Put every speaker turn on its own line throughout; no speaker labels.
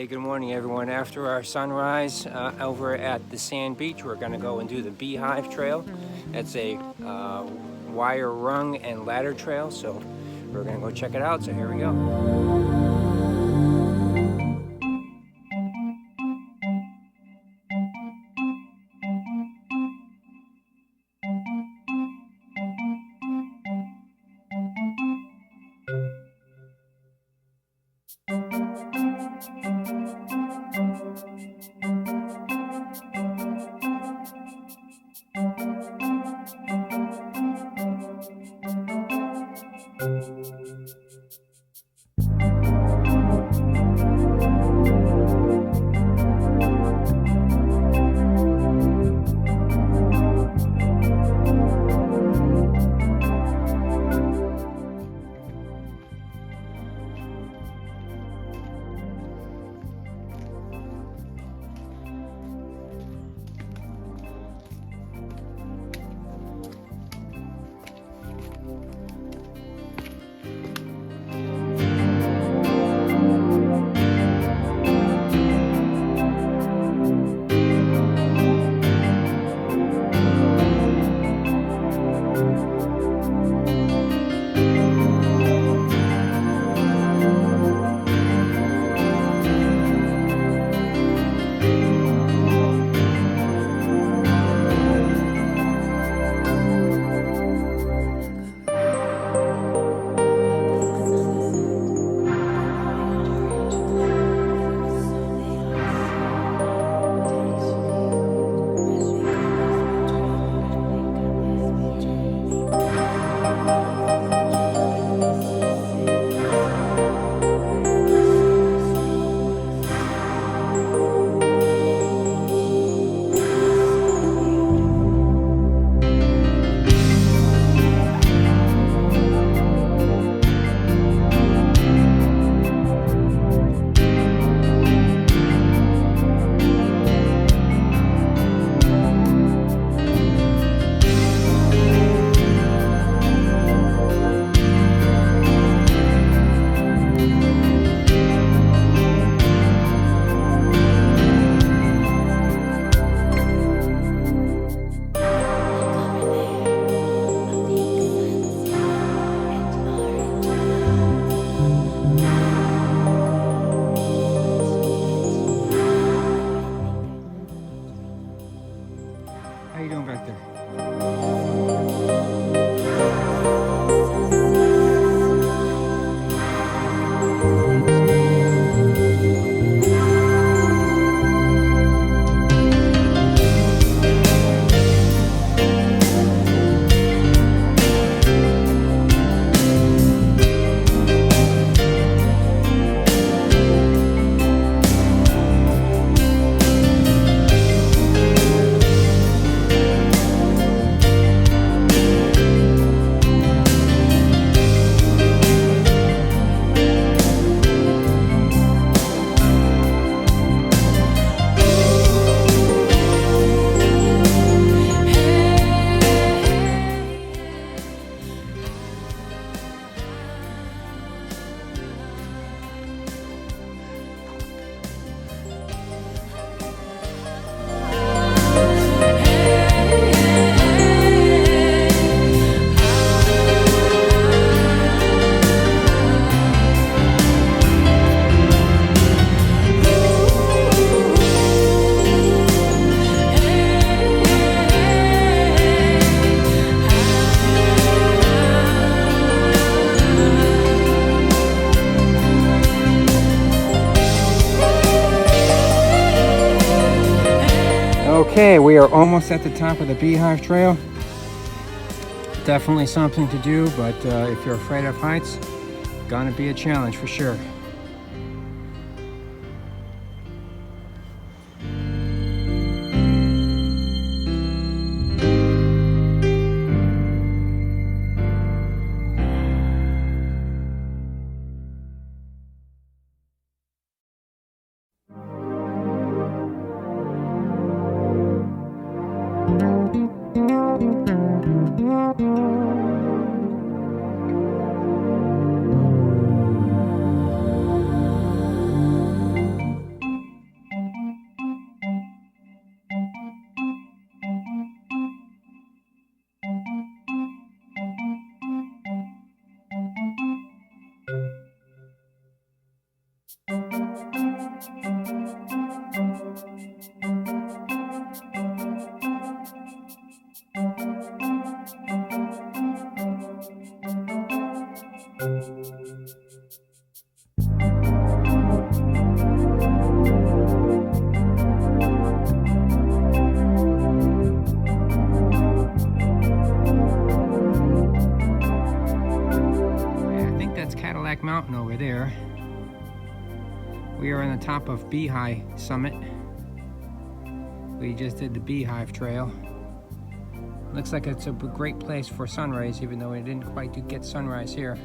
Hey, good morning everyone. After our sunrise over at the sand beach, we're going to go and do the Beehive Trail. It's a wire rung and ladder trail, so we're going to go check it out. So here we go. How you doing back there? Okay, we are almost at the top of the Beehive Trail. Definitely something to do, but if you're afraid of heights, gonna be a challenge for sure. mountain over there. We are on the top of Beehive summit. We just did the Beehive trail. Looks like it's a great place for sunrise, even though we didn't quite get sunrise here.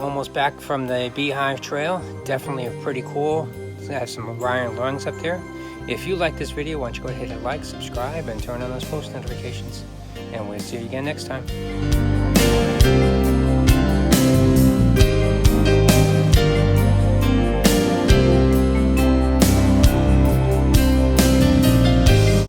Almost back from the Beehive trail. Definitely pretty cool. I have some Orion lungs up there. If you like this video, why don't you go ahead and like, subscribe, and turn on those post notifications. And we'll see you again next time.